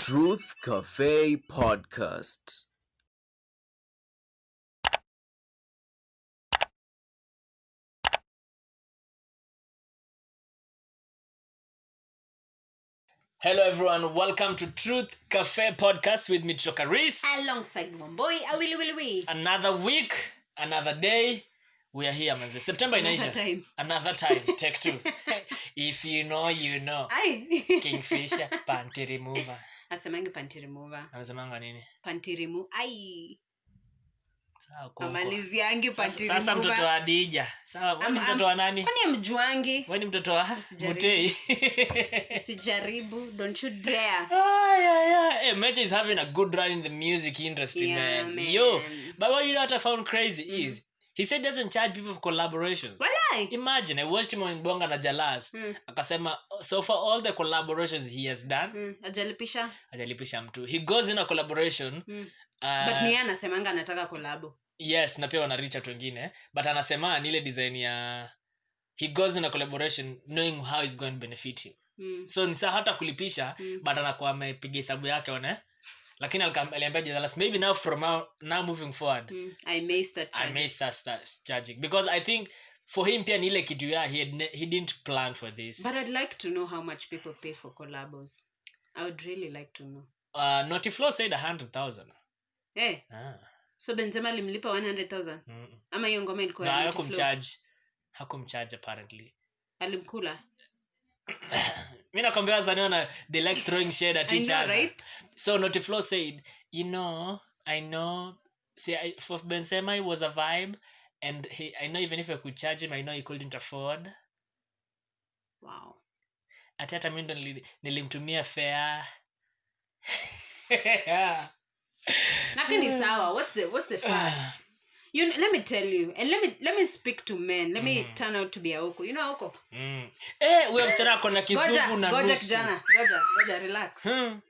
Truth Cafe Podcast. Hello everyone, welcome to Truth Cafe Podcast with me, Tito Karis. Alongside Wam.boo.i, Willy. Another week, another day, we are here, manze. September inaisha. Another time, take two. If you know, you know. Aye. Kingfisher, panty remover. Asemangi panty remover. Anasemanga nini? Panty remover. Aye. Sawa kuko. Amaliziangi panty remover. Sasa mtoto wa Adija. Sawa, wewe ni mtoto wa nani? Kwani mjuangi? Wewe ni mtoto wa Mutei. Usijaribu, don't you dare. Hey, Mejja is having a good run in the music industry, man. Yo, but what you know what I found crazy is he said doesn't charge people for collaborations. Walai. Imagine, I watched him on Bonga na Jalas. Akasema, so for all the collaborations he has done, Ajalipisha mtu. He goes in a collaboration. But ni anasemanga anataka collabo. Yes, na pia wana reach out wengine. But anasema ni ile design ya he goes in a collaboration knowing how it's going to benefit him. So nisa hata kulipisha but anakuwa amepiga hesabu yake one. Lakini aliambia Jalas maybe now now moving forward I may start charging because I think for him pia ni ile kitu ya he didn't plan for this. But I'd like to know how much people pay for collabos. I would really like to know. Naughty Flow said 100,000. Hey. So Benzema limlipa 100,000. Ama hiyo ngoma ilikuwa ya Naughty Flow. Hakumcharge apparently. Alimkula. Mimi nakwambia wazaniona they like throwing shade at each other. Right? So Naughty Flow said, I know. See, for Benzema it was a vibe, and I know even if I could charge him, I know he couldn't afford. Wow. Hata mimi ndo nilimtumia fare. Lakini sawa, what's the fuss? Let me tell you, and let me speak to men. Let me turn out to be Aoko. You know Aoko? Wewe msana kona kizungu na nusu. Goja kijana. Goja, relax.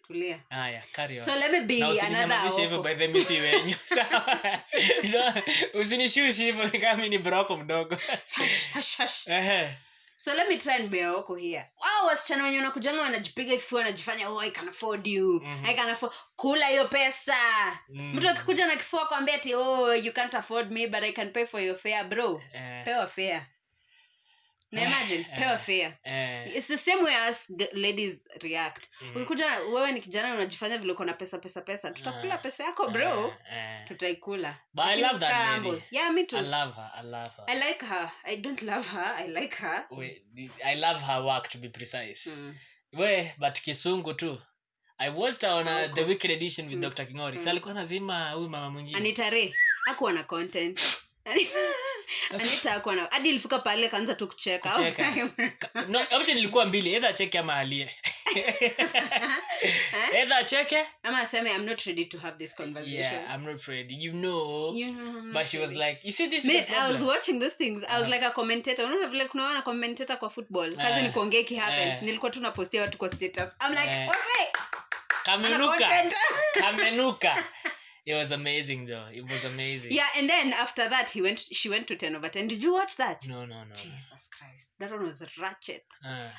Tulia. Haya, carry on. So let me be another Aoko. Hivyo by the misi wenyu. Sawa. Usinishushi hivyo kama mimi ni broko mdogo. Hush. So let me try and be Aoko here. Wow, wasichana wenye wanakujanga wanajipiga kifua wanajifanya I can afford you. I can afford kula hiyo pesa. Mtu akikuja na kifua kwambia ati you can't afford me but I can pay for your fare, bro. Pay fare. Now imagine, pay fare. It's the same way as ladies react. Ukikuja wewe ni kijana unajifanya vile uko na pesa. Tutakula pesa yako, bro. Tutaikula. But I love that lady. Yeah, me too. I love her. I like her. I don't love her. I like her. I love her work, to be precise. But kisungu too. I watched her on the Wicked Edition with Dr. Kingori. So alikuwa nazima huyu mama mwingine. Anita Raey hakuwa na content. Anita hakuwa na hadi ilifika pale kaanza tu kucheka. No, option ilikuwa mbili, either cheke ama alie. Either cheke ama aseme I'm not ready to have this conversation. Yeah, I'm not ready. You know but she was like, you see this is I was watching those things. I was like a commentator. Unaona vile kuna commentator kwa football. Kazi ni kuongea ki happen. Nilikuwa tu napostia watu kwa status. I'm like, what's Kamenuka. It was amazing though. It was amazing. Yeah, and then after that she went to 10/10. Did you watch that? No. Jesus Christ. That one was ratchet.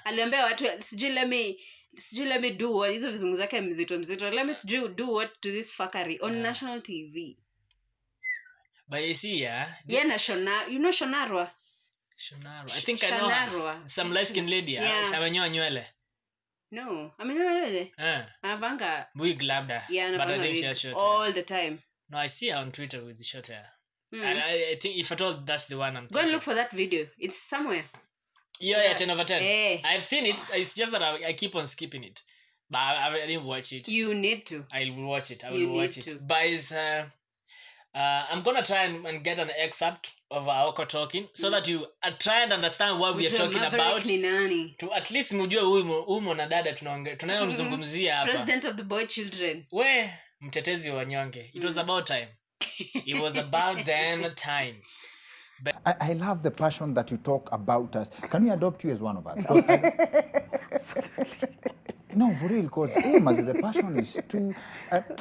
Aliambia watu sijui let me do what hizo vizungu zake mzito. Let me do what to this fuckery on national TV. But you see, national. You know Shonarwa? I think I know her. Some light-skinned lady. Amenyoa nywele. No, I mean, really. Avanga wig labda. Yeah, but I think she has short hair all the time. No, I see her on Twitter with the short hair. And I think if at all that's the one I'm Go and look for that video. It's somewhere. Yeah, 10/10. I've seen it. It's just that I keep on skipping it. But I didn't watch it. You need to. I will watch it. But it's, I'm gonna try and get an excerpt of Aoko talking so that you try and understand what we are talking about. To at least mjue huyu mwanadada tunayomzungumzia hapa. President of the boy children. We mtetezi wa wanyonge. It was about time. It was about damn time. But I love the passion that you talk about us. Can we adopt you as one of us? No, for real, because the passion is too...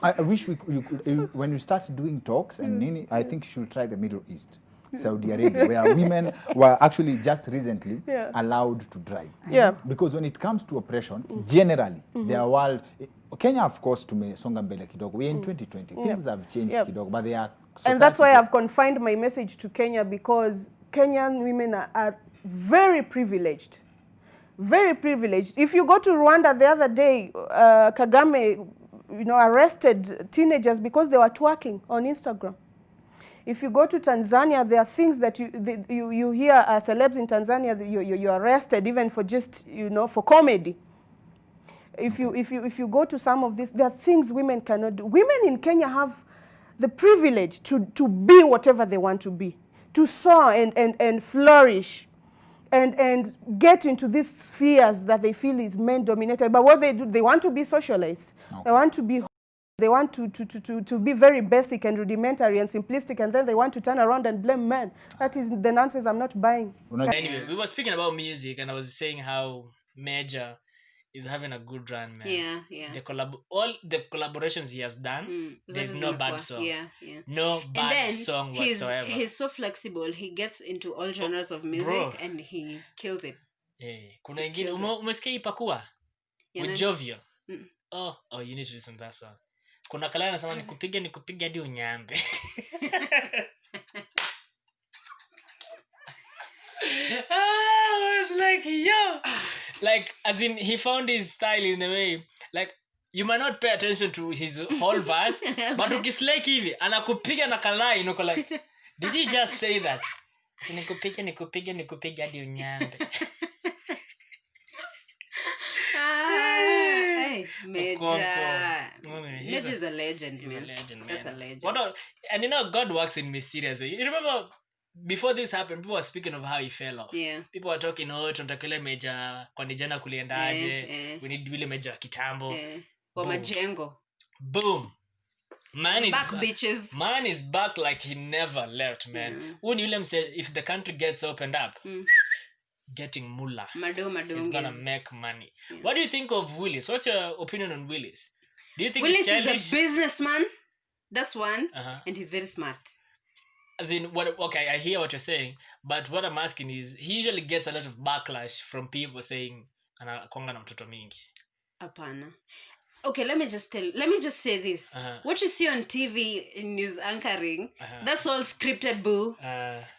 I wish you could... When you start doing talks, and I think you should try the Middle East. Saudi Arabia, where women were actually just recently allowed to drive. Yeah. Because when it comes to oppression, generally, their world, Kenya, of course, tumesonga mbele kidogo. We're in 2020. Things have changed kidogo, but they are. And that's why I've confined my message to Kenya, because Kenyan women are very privileged. Very privileged. If you go to Rwanda the other day, Kagame, arrested teenagers because they were twerking on Instagram. If you go to Tanzania, there are things that you hear celebs in Tanzania, you're arrested even for just, for comedy. If you go to some of this, there are things women cannot do. Women in Kenya have the privilege to be whatever they want to be, to soar and flourish, and get into these spheres that they feel is men dominated. But what they do, they want to be socialites. Okay. They want to be very basic and rudimentary and simplistic, and then they want to turn around and blame men. That is the nonsense I'm not buying. Anyway, we were speaking about music, and I was saying how Mejja is having a good run, man. Yeah. All the collaborations he has done, there's no bad song. Yeah. No bad song whatsoever. He's so flexible. He gets into all genres of music, and he kills it. Kuna ingine umesikia ipakua with Jovio. Oh, you need to listen to that song. Kuna kalala nasema nikupiga hadi unyambe. I was like, yo, like, as in, he found his style in a way, like, you might not pay attention to his whole verse, but ukislake hivi anakupiga na kalai, like, did he just say that? Nikupiga hadi unyambe. Mejja is a legend. He's a legend, man. That's a legend. And God works in mysterious ways. You remember before this happened, people were speaking of how he fell off. Yeah. People were talking, tunataka Mejja kwani jana kuliendaje? We need ile Mejja wa kitambo. Wa majengo. Boom. Man is back, bitches. Man is back like he never left, man. Ule said if the country gets opened up, getting mullah. He's gonna make money. Yeah. What do you think of Willis? What's your opinion on Willis? Do you think Willis he's childish? is a businessman? That's one. And he's very smart. As in, okay, I hear what you're saying, but what I'm asking is, he usually gets a lot of backlash from people saying, anakuanga na mtoto mingi. Apana. Okay, let me just say this. What you see on TV in news anchoring, that's all scripted, boo.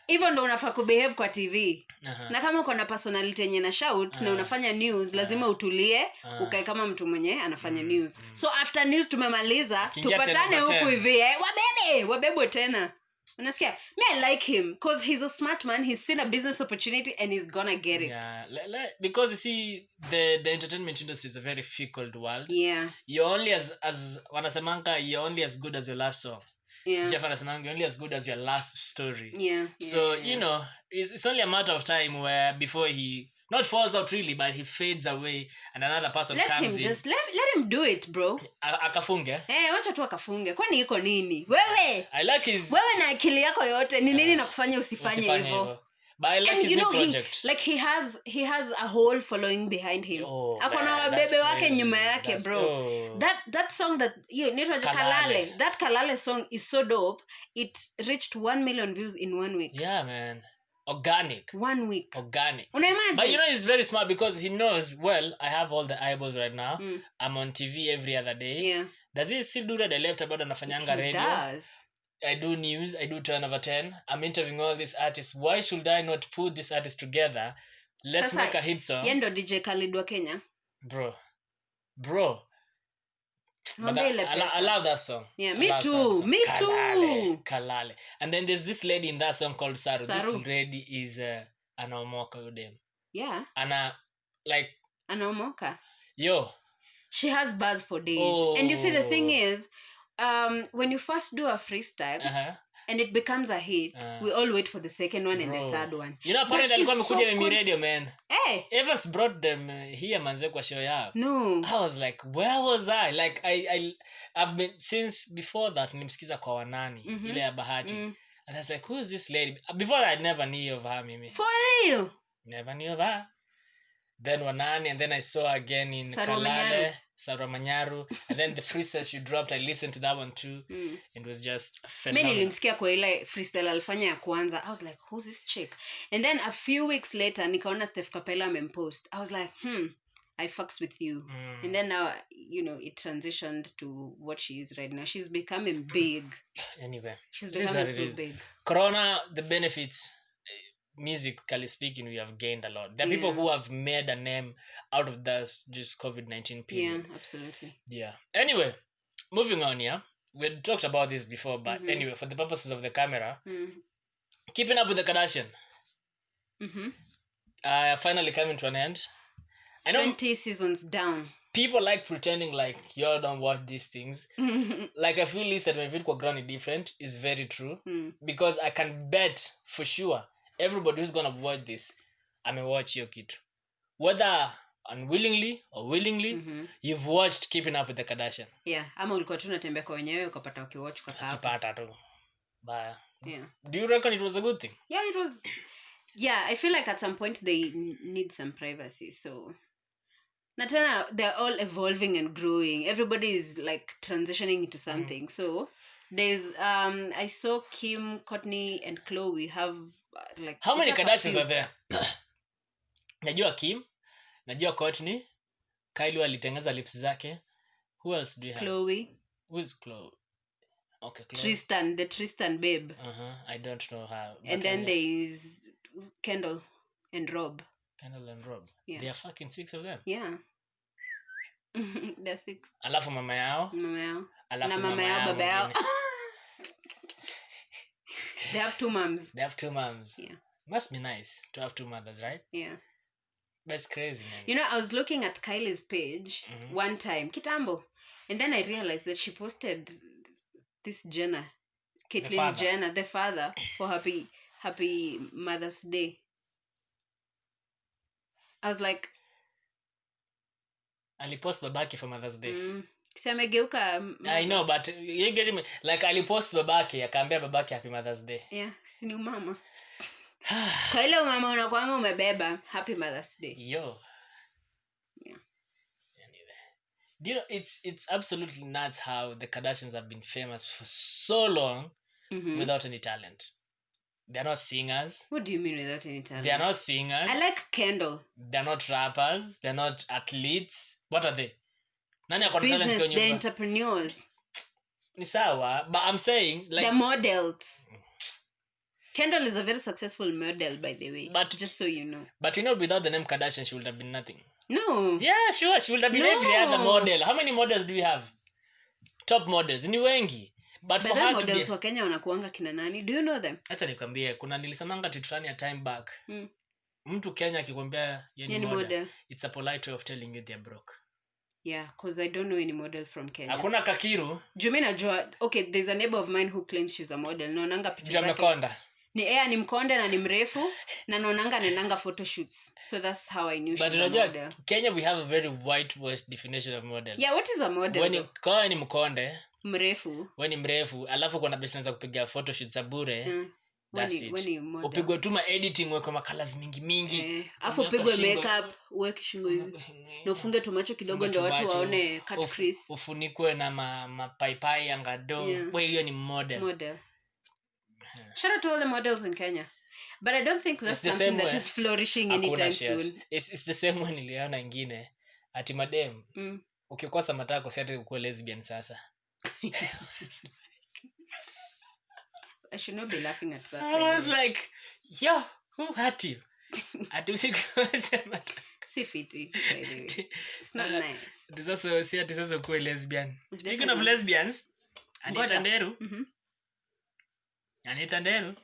Even though unafaa kubehave kwa TV. Na kama uko na personality yenye na shout na unafanya news, lazima utulie, ukae kama mtu mwenye anafanya news. So after news tumemaliza, tupatane huku hivi, wabebe tena. Unasikia? I like him because he's a smart man. He's seen a business opportunity and he's gonna get it. Yeah, because you see, the entertainment industry is a very fickle world. Yeah. You're only as wanasemanga, you're only as good as your last song. Yeah. Jeff anasemanga, you're only as good as your last story. Yeah. So, it's only a matter of time where before he not falls out really, but he fades away and another person comes in. Let him do it, bro. Akafunge. Wacha tu akafunge. Kwani iko nini? Wewe. I like his. Wewe na akili yako yote ni nini nakufanya usifanye hivyo? But I like his new project. He has a whole following behind him. Akona wabebe wake nyuma yake, bro. That song that inaitwa Kalale. That Kalale song is so dope. It reached 1 million views in 1 week. Yeah, man. Organic. 1 week. Organic. Unaimagine? But he's very smart because he knows, well, I have all the eyeballs right now. I'm on TV every other day. Yeah. Does he still do that? I left about anafanyanga radio. He does. I do news. I do 10 over 10. I'm interviewing all these artists. Why should I not put these artists together? Let's make a hit song. Yendo DJ Khalid wa Kenya. Bro. But I love that song. Yeah, me too. Kalale. And then there's this lady in that song called Saru. This lady is anaomoka udem. Yeah. Anaomoka. Yo. She has buzz for days. And you see, the thing is, when you first do a freestyle and it becomes a hit, we all wait for the second one and the third one. Apparently alikuwa amekuja Mimi Radio, man. Hey. Evans brought them here manze kwa show yao. No. I was like, where was I? Like I've been since before that nimsikiza kwa Wanani ile ya Bahati. And I was like, who is this lady? Before I never knew of her, Mimi. For real? Never knew of her. then Wanani, and then I saw again in Kalale, Saramanyaru, and then the freestyle she dropped, I listened to that one too. It was just phenomenal. Mimi nilimsikia kwa ile freestyle alifanya ya kwanza. I was like, who's this chick? And then a few weeks later nikaona Steph Capella amempost. I was like, I fucks with you. And then now, you know, it transitioned to what she is right now. She's becoming big. Anyway, she's becoming so big. Corona, the benefits, musically speaking, we have gained a lot. There are people who have made a name out of this just COVID-19 period. Yeah, absolutely. Yeah. Anyway, moving on, yeah. We talked about this before, but anyway, for the purposes of the camera, keeping up with the Kardashian. Finally coming to an end. I know 20 seasons down. People like pretending like you don't watch these things. Like I feel listen when video ground is different is very true. Because I can bet for sure everybody who's gonna watch this, I may watch your kid. Whether unwillingly or willingly, you've watched Keeping Up with the Kardashian. Yeah, ama ulikuwa tu unatembea kwa wenyewe ukapata ukiwatch kwa hapo. Ukipata tu. Bye. Yeah. Do you reckon it was a good thing? Yeah, it was. Yeah, I feel like at some point they need some privacy. So Natana, they're all evolving and growing. Everybody is like transitioning into something. So there's I saw Kim, Courtney, and Khloe have like. How many Kardashians are there? Najua Kim, najua Courtney, Kylie alitengeza lips zake. Who else do you have? Khloe. Who is Khloe? Okay, Khloe. Tristan, the Tristan babe. I don't know how. And then there is Kendall and Rob. Kendall and Rob. Yeah. There are fucking 6 of them. Yeah. There's 6. Alafu mama yao. Mama yao. Alafu na mama yao baba yao. They have 2 moms. They have 2 moms. Yeah. Must be nice to have 2 mothers, right? Yeah. That's crazy, man. You know, I was looking at Kylie's page one time, Kitambo, and then I realized that she posted this Jenner, Caitlyn Jenner, the father, for happy Mother's Day. I was like, alipost babake for Mother's Day. I know, but you get me. Like alipost babake, akaambia babake happy Mother's Day. Yeah, si ni mama. Kwa ile mama unakuanga umebeba happy Mother's Day. Yo. Yeah. Anyway. Do you know it's absolutely nuts how the Kardashians have been famous for so long without any talent. They're not singers. What do you mean without any talent? They're not singers. I like Kendall. They're not rappers. They're not athletes. What are they? Nani akona talent Business, kwa nyumba? they're entrepreneurs. Ni sawa, but I'm saying like they're models. Kendall is a very successful model, by the way. But just so you know. But you know, without the name Kardashian, she would have been nothing. No. Yeah, sure. She would have been every other model. How many models do we have? Top models. Ni wengi. But for her models to be... wa Kenya wanakuanga kina nani? Do you know them? Acha nikwambie, kuna nilisemanga titrani a time back. Mtu Kenya akikwambia yeye ni model, it's a polite way of telling you they're broke. Yeah, because I don't know any model from Kenya. Hakuna Kakiru. Jumina Joa. Okay, there's a neighbor of mine who claims she's a model. Naonanga picha zake. Jamekonda. Ni mkonde na ni mrefu na naonanga nendanga photo shoots. So that's how I knew she's a model. Kenya we have a very whitewashed definition of model. Yeah, what is a model? When you ni mkonde, mrefu. When ni mrefu, alafu kuna business za kupiga photo shoots za bure. That's it. Upigwe tu ma editing weko ma colors mingi. Afu upigwe makeup, uweke shingo hivi. Na ufunge tumacho kidogo ndio watu waone cut crease. Ufunikwe na mapaipai angado. Wewe hiyo ni model. Model. Shout out to all the models in Kenya. But I don't think that's something that is flourishing anytime soon. It's the same one niliona ingine. Ati madem. Ukikosa matako si ati ukuwe lesbian sasa. I should not be laughing at that. I was like, yo, who hurt you? Ati usikosa matako. Si fiti, by the way. It's not nice. This also si ati sasa ukuwe lesbian. Speaking of lesbians, Anita Nderu. Anita Nderu.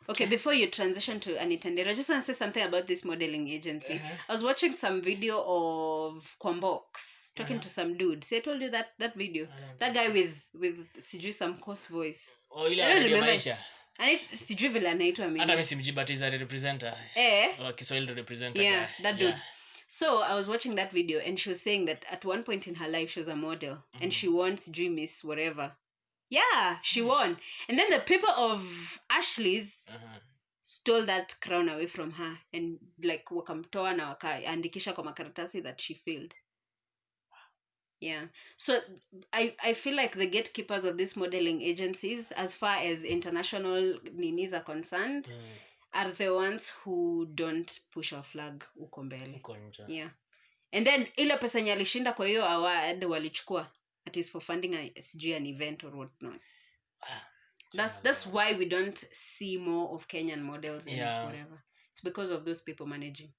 Okay, before you transition to Anita Nderu, I just want to say something about this modeling agency. I was watching some video of Kwambox talking to some dude. See, I told you that video. That guy with sijui some coarse voice. Oh, ile remember. Sijui vile anaitwa mimi. Hata mimi simjibatiza representer. Or Kiswahili representer. Yeah, that dude. So I was watching that video and she was saying that at one point in her life she was a model and she won sijui Miss whatever. Yeah, she won. And then the people of Ashley's stole that crown away from her and like wakamtoa na wakaandikisha kwa makaratasi that she failed. Yeah. So I feel like the gatekeepers of these modeling agencies, as far as international ninis are concerned, are the ones who don't push our flag uko mbele. Yeah. And then ile pesa yenye alishinda kwa hiyo award walichukua at is for funding an event or what not. That's why we don't see more of Kenyan models and whatever. It's because of those people managing.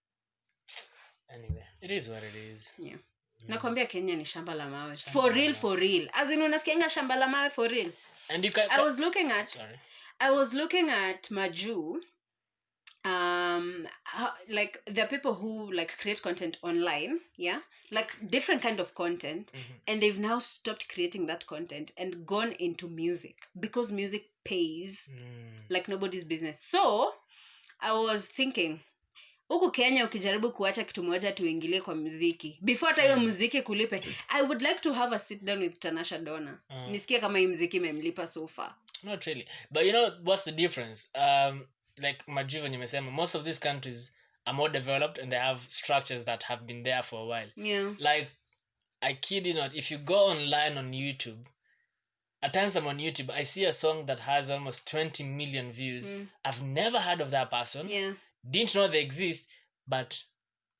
Anyway, it is what it is. Yeah. Nakwambia Kenya ni shamba la mawe. For real. As in unasikianga shamba la mawe for real. And you can, I was looking at Maju. Like there are people who like create content online, yeah, like different kind of content, and they've now stopped creating that content and gone into music because music pays like nobody's business. So I was thinking, huku Kenya ukijaribu kuacha kitu moja tuingilie kwa muziki before hata hiyo muziki kulipe, I would like to have a sit down with Tanasha Donna. Nisikie kama hii muziki imemlipa so far. Not really, but you know what's the difference? Like Majuva nimesema, most of these countries are more developed and they have structures that have been there for a while. Yeah. Like, I kid you not, if you go online on YouTube, at times I'm on YouTube, I see a song that has almost 20 million views. I've never heard of that person. Yeah. Didn't know they exist, but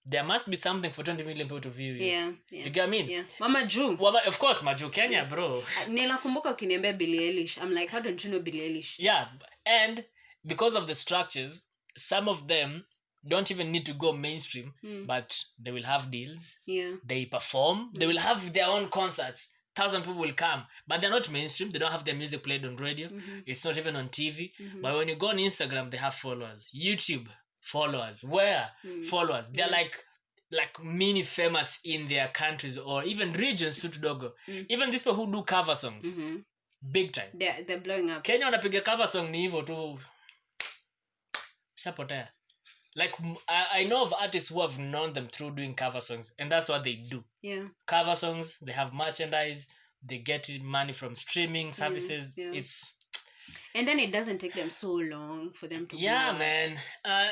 there must be something for 20 million people to view you. Yeah. You get what I mean? Yeah. Mama Ju. Of course, Maju, Kenya, bro. Ninakumbuka ukiniambia Billie Eilish. I'm like, how don't you know Billie Eilish? Yeah, and because of the structures, some of them don't even need to go mainstream, but they will have deals. Yeah. They perform. They will have their own concerts. 1,000 people will come, but they're not mainstream. They don't have their music played on radio. It's not even on TV. But when you go on Instagram, they have followers. YouTube, followers. Where? Followers. They're like mini famous in their countries or even regions too kidogo. Even these people who do cover songs. Big time. They're blowing up. Kenya wanapiga cover song ni hivyo tu. Shapotea. Like I know of artists who have known them through doing cover songs, and that's what they do. Yeah. Cover songs, they have merchandise, they get money from streaming services. It's and then it doesn't take them so long for them to blow up. Man.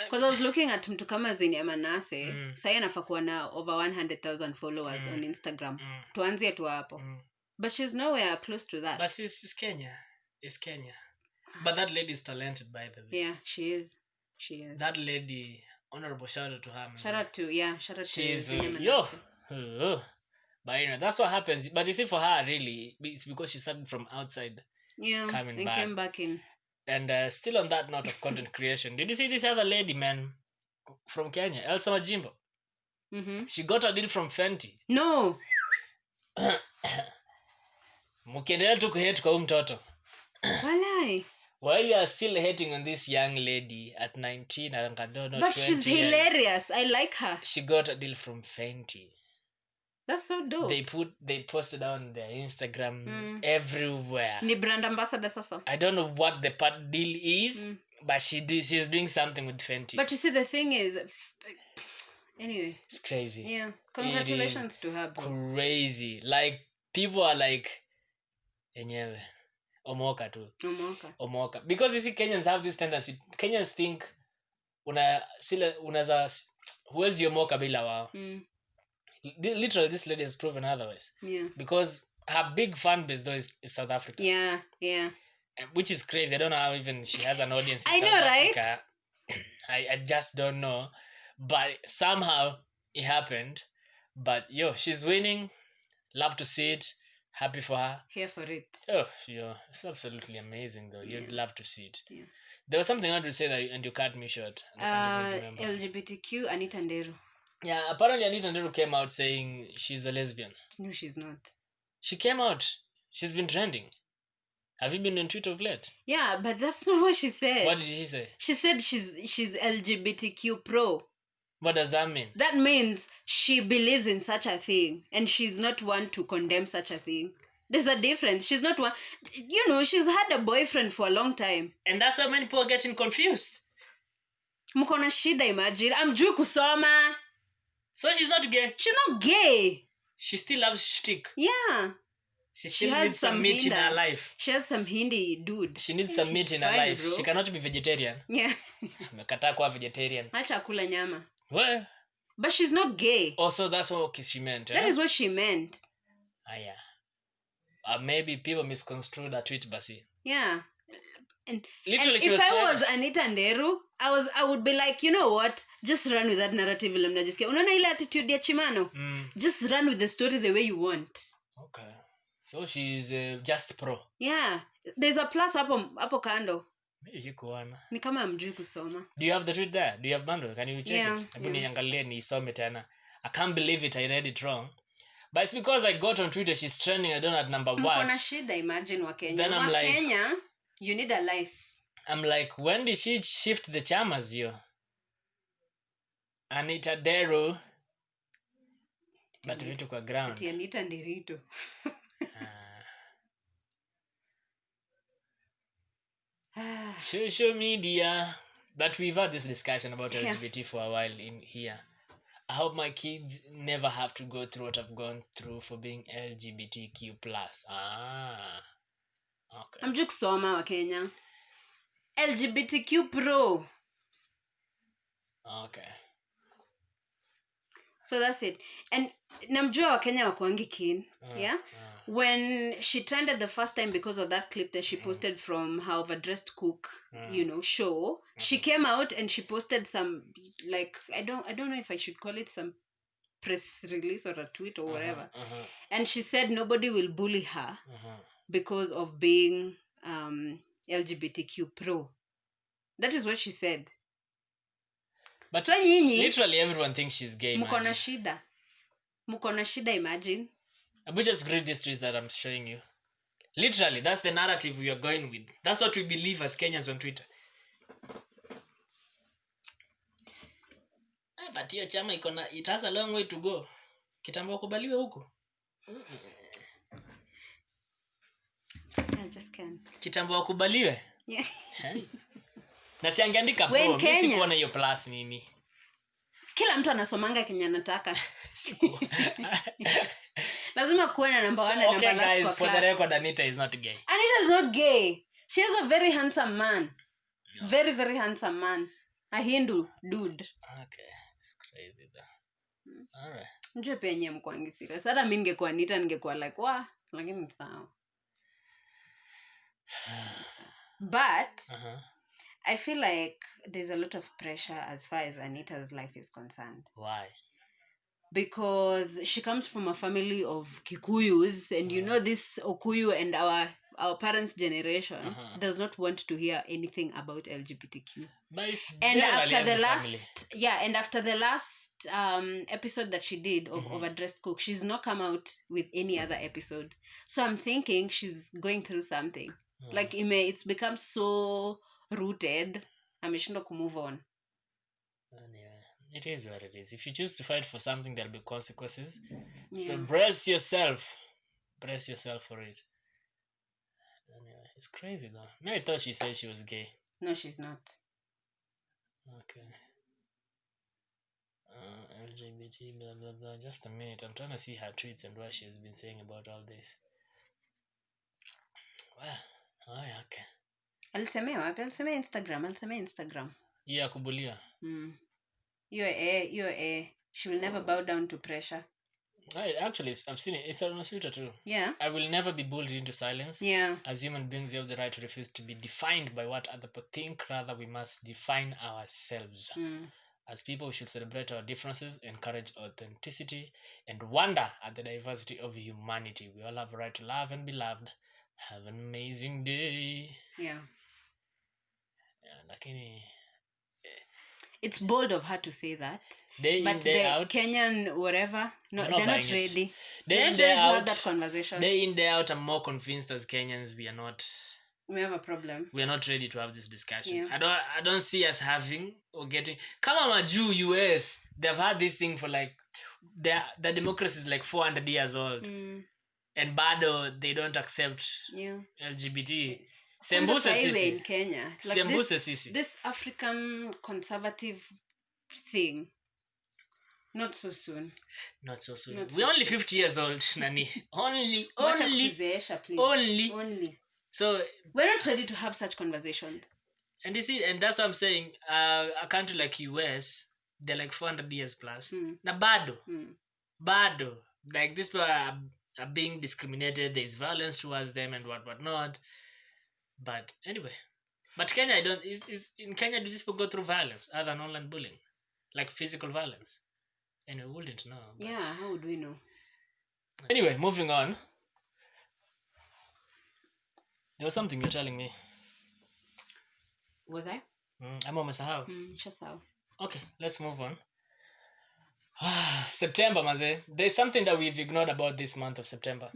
Because I was looking at mtu kama Zini Manase, sasa anafaa kuwa na over 100,000 followers on Instagram. Tuanzie tu hapo. But she's nowhere close to that. But it's Kenya. It's Kenya. But that lady is talented, by the way. Yeah, she is. That lady, honorable shout out to her. Shout out to she's but you know, that's what happens. But you see, for her, really, it's because she started from outside. Yeah, and came back in. And still on that note of content creation, did you see this other lady, man, from Kenya, Elsa Majimbo? She got a deal from Fenty. No. Mukiendelea tu kuhate kwa huyu mtoto. Walai. While you are still hating on this young lady at 19, I don't know, but 20 she's hilarious. I like her. She got a deal from Fenty. That's so dope. They posted on their Instagram everywhere. Ni brand ambassador sasa. I don't know what the part deal is, but she's doing something with Fenty. But you see, the thing is, anyway, it's crazy. Yeah, congratulations to her. Bro. Crazy. Like people are like, enyewe. Omoka too. Omoka. Because you see, Kenyans have this tendency. Kenyans think unaza huwezi omoka bila wao. Literally, this lady has proven otherwise. Yeah. Because her big fan base though is South Africa. Yeah. Which is crazy. I don't know how even she has an audience in I South know, Africa. Right? I just don't know. But somehow it happened. But she's winning. Love to see it. Happy for her. Here for it. Oh, it's absolutely amazing though. You'd love to see it. Yeah. There was something I wanted to say that and you cut me short. LGBTQ, Anita Nderu. Yeah, apparently Anita Nderu came out saying she's a lesbian. No, she's not. She came out. She's been trending. Have you been on Twitter of late? Yeah, but that's not what she said. What did she say? She said she's LGBTQ pro. What does that mean? That means she believes in such a thing and she's not one to condemn such a thing. There's a difference. She's not one. She's had a boyfriend for a long time. And that's why many people are getting confused. Mkona shida, imagine. Amjui kusoma. So she's not gay? She's not gay. She still loves shtick. Yeah. She still needs some meat in her life. She has some Hindi dude. She needs some meat in her life. Bro. She cannot be vegetarian. Yeah. Amekataa kuwa vegetarian. Acha kula nyama. Well. But she's not gay. Oh, so that's what she meant. That is what she meant. Yeah. Maybe people misconstrued her tweet, basi. Yeah. And literally, if I was Anita Nderu, I would be like, you know what? Just run with that narrative. Unaona ile attitude ya Chimano? Just run with the story the way you want. Okay. So she's just pro. Yeah. There's a plus hapo kando. Ni kama amjui kusoma. Do you have the tweet there? Do you have bundle? Can you check it? Hebu niangalie nisome tena. I can't believe it. I read it wrong. But it's because I got on Twitter. She's trending. I don't know at number what. Mkona shida, imagine wa Kenya. Then I'm like, Kenya, you need a life. I'm like, when did she shift the chamas, yo? Anita Nderu. But vitu kwa ground. Anita Nderito. Social media. But we've had this discussion about LGBT for a while in here. I hope my kids never have to go through what I've gone through for being LGBTQ+. Okay. Amjui kusoma wa Kenya. LGBTQ pro. Okay. So that's it. And namjua wa Kenya wakuangi keen. Yeah? When she trended the first time because of that clip that she posted from her overdressed cook, show, she came out and she posted some, like, I don't know if I should call it some press release or a tweet or whatever. And she said nobody will bully her because of being LGBTQ pro. That is what she said. But so literally everyone thinks she's gay. Mukona shida, imagine. I will just read this tweet that I'm showing you. Literally, that's the narrative we are going with. That's what we believe as Kenyans on Twitter. But hiyo chama it has a long way to go. Kitambo kubaliwe huko. I just can't. Kitambo kubaliwe? Yeah. Na siangeandika pro, mimi sikuona hiyo plus mimi. Kila mtu anasomanga Kenya nataka. Lazima kuwe na number 1 and number last guys, kwa for class. the record, Anita is not gay. Anita is not gay. She is a very handsome man. No. Very, very handsome man. A Hindu dude. Okay. It's crazy though. Alright. Njue pia nye mkwangi serious. Hata mimi ningekuwa Anita ningekuwa like, wah, lakini ni sawa. But I feel like there's a lot of pressure as far as Anita's life is concerned. Why? Because she comes from a family of Kikuyus, and you know this Okuyu and our parents' generation does not want to hear anything about LGBTQ. And after the last episode that she did of Overdressed Cook, she's not come out with any other episode. So I'm thinking she's going through something. Like it's become so rooted. Ameshindwa to move on. Anyway, it is what it is. If you choose to fight for something, there'll be consequences. So brace yourself. Brace yourself for it. Anyway, it's crazy though. I thought she said she was gay. No, she's not. Okay. LGBT, blah, blah, blah. Just a minute. I'm trying to see her tweets and what she's been saying about all this. Well, okay. Alisemea wapi? Alisemea Instagram. Yeah, kubulia. She will never bow down to pressure. I've seen it. It's on Twitter too. Yeah. I will never be bullied into silence. Yeah. As human beings, we have the right to refuse to be defined by what other people think. Rather, we must define ourselves. As people, we should celebrate our differences, encourage authenticity, and wonder at the diversity of humanity. We all have a right to love and be loved. Have an amazing day. Yeah. Lakini it's bold of her to say that. Day but in, day the out, Kenyan whatever, they're not ready. They're not ready in, to have that conversation. Day in, day out, I'm more convinced as Kenyans we have a problem. We are not ready to have this discussion. Yeah. I don't see us having or getting. Kama maju US, they've had this thing for like the democracy is like 400 years old. And bado they don't accept LGBT. Sembuse sisi in Kenya. Sembuse sisi. This African conservative thing. Not so soon. Not so soon. Not so We're only 50 years old, Nani. Only. Wacha kutuzeesha, please. Only. So we're not ready to have such conversations. and you see, and that's what I'm saying. A country like US, they're like 400 years plus. Na bado. Like these people are being discriminated. There's violence towards them and what not. But anyway, but Kenya, is in Kenya, do these people go through violence other than online bullying, like physical violence? And we wouldn't know. But... yeah, how would we know? Anyway, moving on. There was something you're telling me. Was I? I'm almost out. Just how. Okay, let's move on. September, maze. There's something that we've ignored about this month of September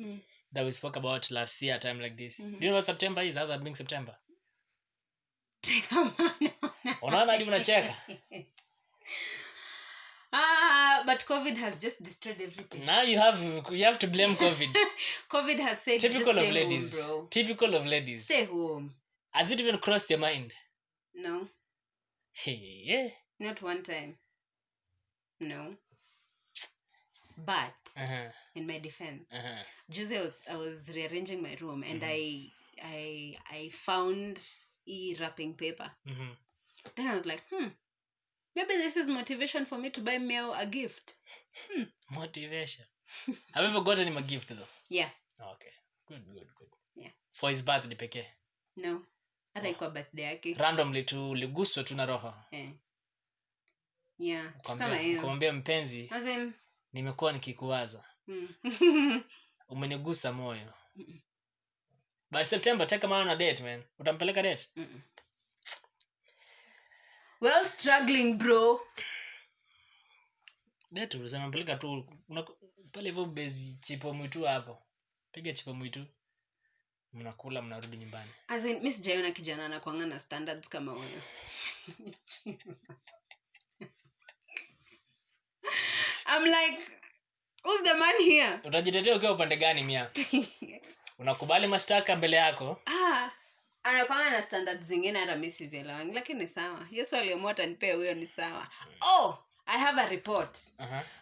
that we spoke about last year, time like this. Do you know what September is? Other than being September. Unaona hadi unacheka. But COVID has just destroyed everything. Now you have to blame COVID. COVID has said Typical just of stay ladies. home, bro. Typical of ladies. Stay home. Has it even crossed your mind? No. Hey, yeah. Not one time. No. But in my defense, just I was rearranging my room and I found wrapping paper. Then I was like, maybe this is motivation for me to buy Mel a gift. Motivation. Have you ever gotten him a gift though? Yeah. Okay. Good. Yeah. For his birthday pekee. No. Hata ikuwa birthday yake. Randomly tu liguswa tu na roho. Yeah. Kama hiyo. Kumwambia mpenzi. As in, nimekuwa nikikuwaza. Umenigusa moyo. By September take him on a date, man. Utampeleka date? Well, struggling, bro. Date unampeleka tu pale hivyo base chipo mwitu hapo. Piga chipo mwitu. Mnakula mnarudi nyumbani. As in, Miss Jayona kijana anakuanga na standards kama wewe. I'm like, who's the man here? Utajitetea ukiwa upande gani mia? Unakubali mashtaka mbele yako? Anakuanga na standards zingine hata mimi sizielewangi, lakini sawa. Yesu aliamua atanipea huyo ni sawa. Oh, I have a report.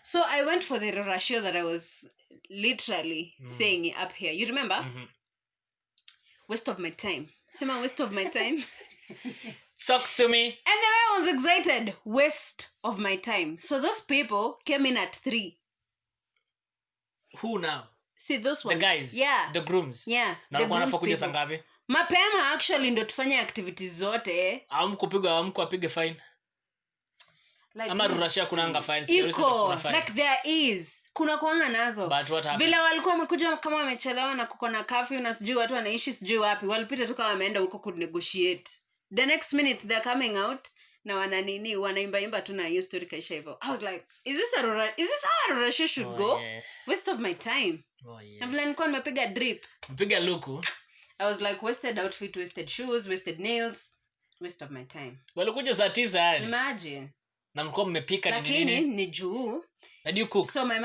So I went for the ratio that I was literally saying up here. You remember? Waste of my time. Sema waste of my time. Talk to me. And then I was excited. Waste of my time. So those people came in at 3. Who now? See those ones. The guys. Yeah. The grooms. Yeah. Na wanafaa kuja saa ngapi? Mapema actually ndo tufanye activities zote. Amkupige fine. Like ama rurashia kunanga fine. Iko. Like there is. Kuna kuanga nazo. But what happened? Vile walikuwa wamekuja kama wamechelewa na kuko na curfew na sijui watu wanaishi sijui wapi. Walipita tu kama wameenda huko ku negotiate. The next minute they're coming out na wanaimba tu na hiyo story kaisha hivyo. I was like, is this how a Russia should go? Yeah. Waste of my time. Yeah. Na vile nilikuwa nimepiga drip. Mpiga luku. I was like, wasted outfit, wasted shoes, wasted nails, waste of my time. Walikuja saa 9 yani. Imagine. Na mlikuwa mmepika nini? Lakini ni juu. And you cooked. So my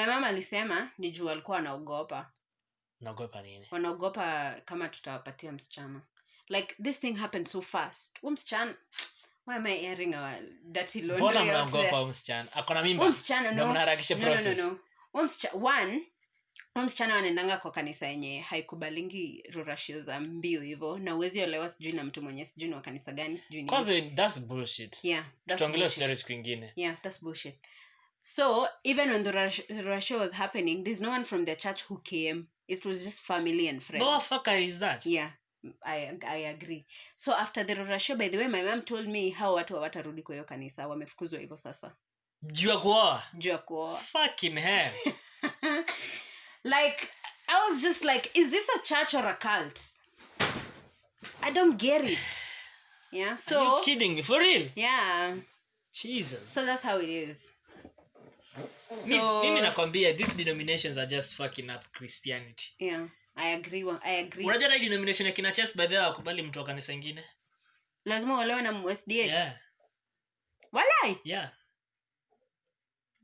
mom alisema ni juu walikuwa wanaogopa. Naogopa nini? Wanaogopa kama tutawapatia msichana. Like this thing happened so fast. Msichana, why am I airing our dirty laundry? Mbona mnaogopa msichana? Akona mimba. Msichana no. Mnaharakisha process. No. Msichana wanaendanga kwa kanisa yenye haikubalingi rurashio za mbio hivyo na uwezi olewa sijui na mtu mwenye sijui ni wa kanisa gani sijui ni. Kwanza that's bullshit. Yeah, that's tuongelee story siku nyingine. Yeah, that's bullshit. So even when the rurashio was happening, there's no one from their church who came. It was just family and friends. What the fuck is that? Yeah, I agree. So after the rurashio, by the way, my mom told me how watu hawatarudi kwa hiyo kanisa, wamefukuzwa hivyo sasa. Juu ya kuoa. Fucking hell. Like, I was just like, is this a church or a cult? I don't get it. Yeah, so... Are you kidding me? For real? Yeah. Jesus. So that's how it is. Mimi nakwambia, these denominations are just fucking up Christianity. Yeah, I agree. Unajua hii denomination ya kina chess by the way wakubali mtu wa kanisa ingine? Lazima uelewe na SDA? Yeah. Walai? Yeah.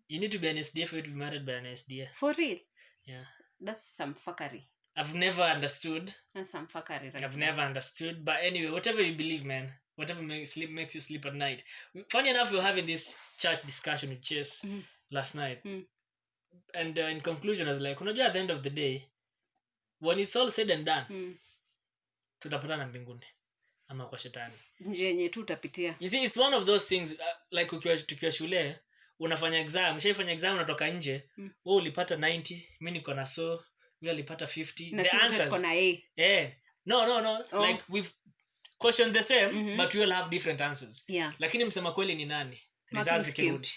You need to be an SDA for you to be married by an SDA. For real? Yeah. That's some fuckery. I've never understood. That's some fuckery, right? I've never understood. But anyway, whatever you believe, man. whatever makes you sleep at night. Funny enough, we were having this church discussion with Chess last night. And in conclusion, I was like, unajua, at the end of the day, when it's all said and done, tutapatana mbinguni ama kwa shetani. Njenye tu utapitia. You see, it's one of those things, like tukiwa shule, unafanya exam, ushaifanya exam, unatoka nje, wewe ulipata 90, mimi niko na so, yule alipata 50. Na the answers tuko na A. No. Oh. Like we've questioned the same, but we all have different answers. Yeah. Lakini msema kweli ni nani? Results kirudi.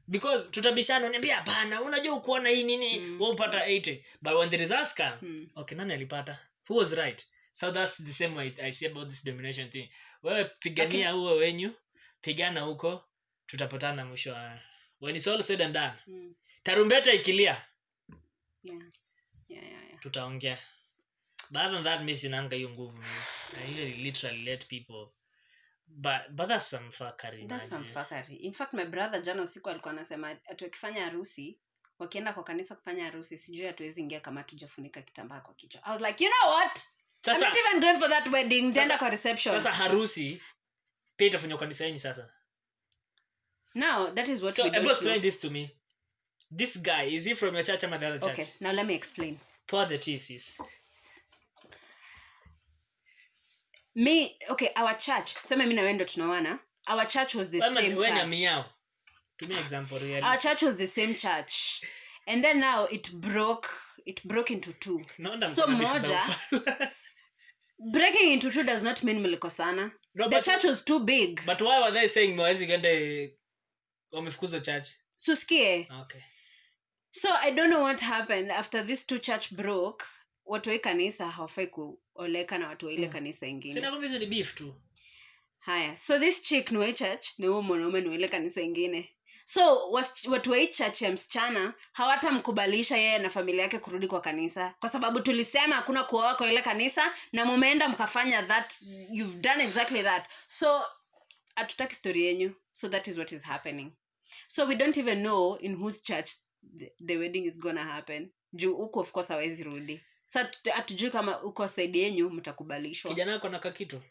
Because tutabishana, uniambia hapana, unajua uko na hii nini, wewe upata 80. But when the results come, okay, nani alipata? Who was right? So that's the same way I see about this domination thing. Wewe pigania huo wenyu, pigana huko, tutapatana mwisho. When it's all said and done. Tarumbeta ikilia. Yeah. Tutaongea. But other than that, mimi sinanga hiyo nguvu mimi. I really literally let people. But that's some fuckery. That's some fuckery. In fact, my brother jana usiku alikuwa anasema ati wakifanya harusi, wakienda kwa kanisa kufanya harusi, sijui hatuwezi ingia kama tujafunika kitambaa kwa kichwa. I was like, you know what? I'm not even going for that wedding. Tenda kwa reception. Sasa harusi pia itafanywa kanisa yenu sasa. Now, that is what so we do. So, explain this to me. This guy, is he from your church or the other church? Okay, now let me explain. Pour the tea, sis. Our church, tuseme mimi na wewe ndo tunawana. Our church was the same church. To me example really. Our church was the same church. And then now it broke into two. So moja breaking into two does not mean mlikosana. No, the church was too big. But why were they saying mwezi gende wamefukuza church? Susikie. Okay. So I don't know what happened after this two church broke. Watu wa kanisa hawafai kuoleka na watu wa ile kanisa ingine. Sina kumbizi ni beef tu. Haya. So this chick ni wa church, ni huyo mwanaume ni wa ile kanisa ingine. So watu wa church ya msichana hawatamkubalisha yeye na familia yake kurudi kwa kanisa kwa sababu tulisema hakuna kuoa kwa ile kanisa na mumeenda mkafanya that, you've done exactly that. So hatutaki story yenu. So that is what is happening. So we don't even know in whose church the wedding is gonna happen. Juu uko of course hawezi rudi. Sasa hatujui kama uko side yenu mtakubalishwa. Kijana yako na kakitu.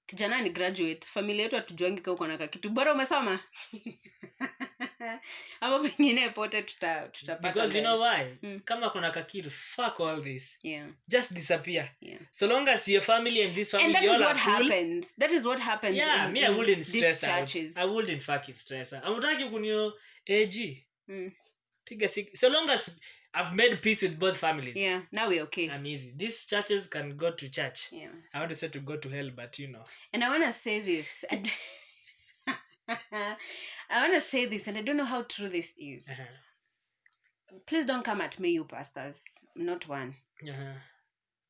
Kijana ni graduate. Familia yetu hatujuangi kama uko na kakitu. Bora umesoma. Hapo pengine pote tutapata. Because you know why? Kama kuna kakitu, fuck all this. Yeah. Just disappear. Yeah. So long as your family and this family and that all is what are cool. happens. That is what happens. Yeah, me I wouldn't stress out. Churches. I wouldn't fucking stress out. Amutaki kunio AG. Piga sick. So long as I've made peace with both families. Yeah, now we're okay. I'm easy. These churches can go to church. Yeah. I want to say to go to hell, but you know. And I want to say this. I want to say this, and I don't know how true this is. Please don't come at me, you pastors. I'm not one.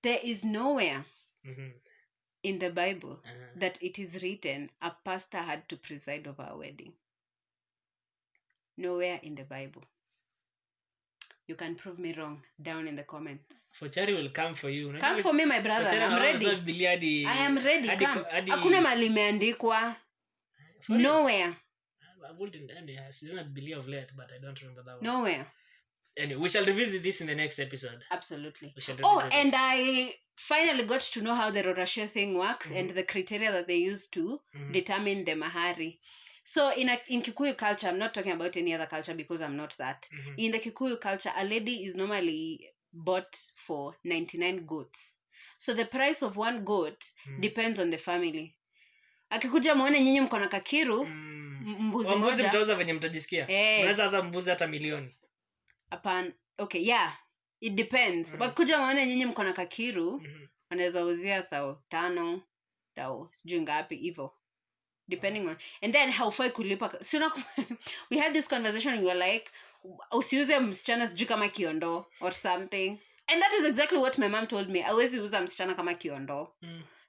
There is nowhere in the Bible that it is written a pastor had to preside over a wedding. Nowhere in the Bible. You can prove me wrong down in the comments. Forchari will come for you. Come for me, my brother. I'm ready. I am ready. Come. Hakuna mali imeandikwa. Nowhere. I wouldn't. It's not Billy of late, but I don't remember that one. Nowhere. Anyway, we shall revisit this in the next episode. Absolutely. And I finally got to know how the Rorashia thing works and the criteria that they use to determine the mahari. So in Kikuyu culture, I'm not talking about any other culture because I'm not that. In the Kikuyu culture, a lady is normally bought for 99 goats. So the price of one goat depends on the family. Akikuja muone nyinyi mko na kakiru, mbuzi moja. Mbuzi mtauza venye mtajisikia. Mnaweza hata mbuzi hata milioni. Upon, okay, yeah. It depends. Wakikuja muone nyinyi mko na kakiru, wanaweza uzia 5,000, sijui ngapi hivyo. Depending on, and then haufai kulipa. So we had this conversation and we were like, usiuze msichana sijui kama kiondo or something. And that is exactly what my mom told me. Hawezi uza msichana kama kiondo.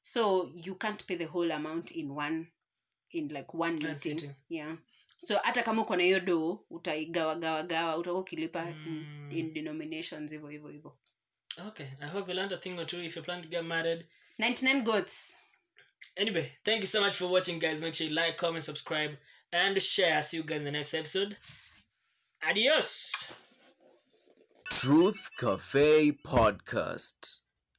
So you can't pay the whole amount in one meeting. Yeah. So hata kama uko na hiyo do utaigawa utakuwa ukilipa in denominations hivyo. Okay, I hope you learned a thing or two if you plan to get married. 99 goats. Anyway, thank you so much for watching, guys. Make sure you like, comment, subscribe, and share. See you guys in the next episode. Adios. Truth Cafe Podcast.